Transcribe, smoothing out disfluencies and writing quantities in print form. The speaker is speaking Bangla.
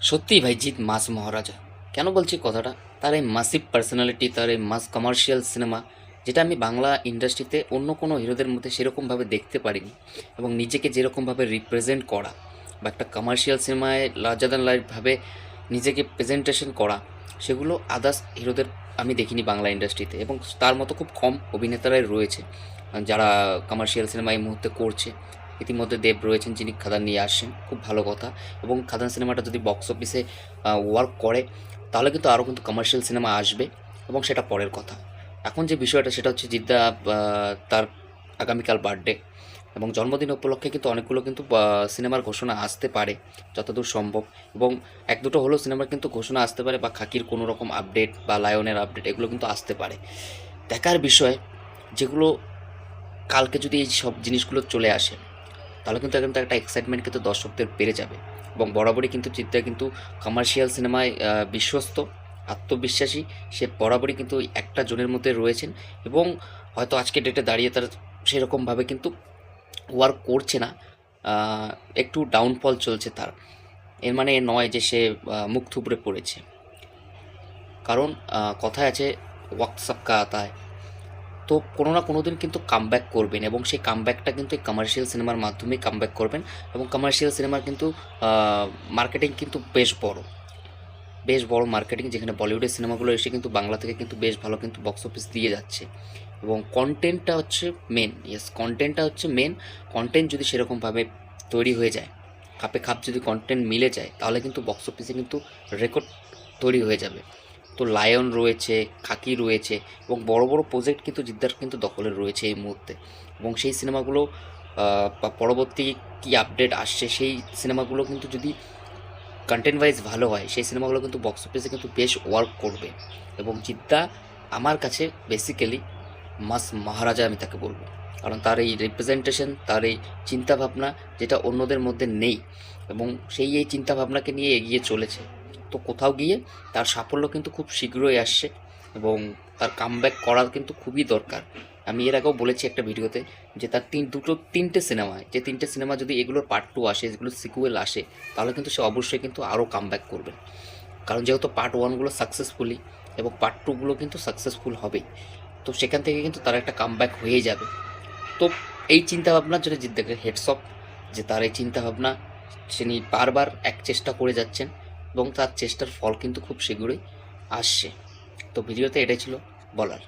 সত্যিই ভাই জিৎ মাস মহারাজা। কেন বলছি কথাটা? তার এই মাসিভ পার্সোনালিটি, তার এই মাস কমার্শিয়াল সিনেমা, যেটা আমি বাংলা ইন্ডাস্ট্রিতে অন্য কোনো হিরোদের মধ্যে সেরকমভাবে দেখতে পারিনি। এবং নিজেকে যেরকমভাবে রিপ্রেজেন্ট করা বা একটা কমার্শিয়াল সিনেমায় লার্জার দ্যান লাইফভাবে নিজেকে প্রেজেন্টেশন করা, সেগুলো আদার্স হিরোদের আমি দেখিনি বাংলা ইন্ডাস্ট্রিতে। এবং তার মতো খুব কম অভিনেতারাই রয়েছে যারা কমার্শিয়াল সিনেমা এই মুহূর্তে করছে। ইতিমধ্যে দেব রয়েছেন যিনি খাদান নিয়ে আসছেন, খুব ভালো কথা। এবং খাদান সিনেমাটা যদি বক্স অফিসে ওয়ার্ক করে, তাহলে কিন্তু আরও কিন্তু কমার্শিয়াল সিনেমা আসবে, এবং সেটা পরের কথা। এখন যে বিষয়টা সেটা হচ্ছে জিদ্দা তার আগামীকাল বার্থডে, এবং জন্মদিন উপলক্ষে কিন্তু অনেকগুলো কিন্তু সিনেমার ঘোষণা আসতে পারে যতদূর সম্ভব। এবং এক দুটো হলেও সিনেমার কিন্তু ঘোষণা আসতে পারে, বা খাকির কোনো রকম আপডেট বা লায়নের আপডেট এগুলো কিন্তু আসতে পারে। দেখার বিষয় যেগুলো, কালকে যদি এই সব জিনিসগুলো চলে আসে, তাহলে কিন্তু এখন তো একটা এক্সাইটমেন্ট কিন্তু দর্শকদের বেড়ে যাবে। এবং বরাবরই কিন্তু চিত্রা কিন্তু কমার্শিয়াল সিনেমায় বিশ্বস্ত, আত্মবিশ্বাসী। সে বরাবরই কিন্তু ওই একটা জোনের মধ্যে রয়েছেন। এবং হয়তো আজকে ডেটে দাঁড়িয়ে তার সেরকমভাবে কিন্তু ওয়ার্ক করছে না, একটু ডাউনফল চলছে তার। এর মানে এ নয় যে সে মুখ থুবড়ে পড়েছে। কারণ কথায় আছে, ওয়াক্ত সবকা আতা হয়। তো কোনো না কোনো দিন কিন্তু কামব্যাক করবেন, এবং সেই কামব্যাকটা কিন্তু এই কমার্শিয়াল সিনেমার মাধ্যমেই কামব্যাক করবেন। এবং কমার্শিয়াল সিনেমার কিন্তু মার্কেটিং কিন্তু বেশ বড়, বেশ বড় মার্কেটিং, যেখানে বলিউডের সিনেমাগুলো এসে কিন্তু বাংলা থেকে কিন্তু বেশ ভালো কিন্তু বক্স অফিস দিয়ে যাচ্ছে। এবং কন্টেন্টটা হচ্ছে মেন, ইয়েস কন্টেন্টটা হচ্ছে মেন। কন্টেন্ট যদি সেরকমভাবে তৈরি হয়ে যায়, খাপে খাপ যদি কন্টেন্ট মিলে যায়, তাহলে কিন্তু বক্স অফিসে কিন্তু রেকর্ড তৈরি হয়ে যাবে। তো লায়ন রয়েছে, খাকি রয়েছে, এবং বড় বড় প্রজেক্ট কিন্তু জিদ্দার কিন্তু দখলে রয়েছে এই মুহূর্তে। এবং সেই সিনেমাগুলো বা পরবর্তী কী আপডেট আসছে, সেই সিনেমাগুলো কিন্তু যদি কন্টেন্ট ওয়াইজ ভালো হয়, সেই সিনেমাগুলো কিন্তু বক্স অফিসে কিন্তু বেশ ওয়ার্ক করবে। এবং জিদ্দা আমার কাছে বেসিক্যালি মাস মহারাজা আমি তাকে বলবো। কারণ তার এই রিপ্রেজেন্টেশন, তার এই চিন্তাভাবনা, যেটা অন্যদের মধ্যে নেই, এবং সেই এই চিন্তাভাবনাকে নিয়ে এগিয়ে চলেছে। তো কোথাও গিয়ে তার সাফল্য কিন্তু খুব শীঘ্রই আসছে, এবং তার কামব্যাক করার কিন্তু খুবই দরকার। আমি এর আগেও বলেছি একটা ভিডিওতে যে তার তিনটে সিনেমায়, যে তিনটে সিনেমা যদি এগুলোর পার্ট 2 আসে, যেগুলো সিকুয়েল আসে, তাহলে কিন্তু সে অবশ্যই কিন্তু আরও কামব্যাক করবে। কারণ যেহেতু পার্ট 1গুলো সাকসেসফুলি, এবং পার্ট 2গুলো কিন্তু সাকসেসফুল হবেই। তো সেখান থেকে কিন্তু তার একটা কামব্যাক হয়ে যাবে। তো এই চিন্তাভাবনার জন্য জিদ্দাকে হেডস অফ, যে তার এই চিন্তাভাবনা তিনি বারবার এক চেষ্টা করে যাচ্ছেন, এবং তার চেষ্টার ফল কিন্তু খুব শীঘ্রই আসছে। তো ভিডিওতে এটাই ছিল বলার।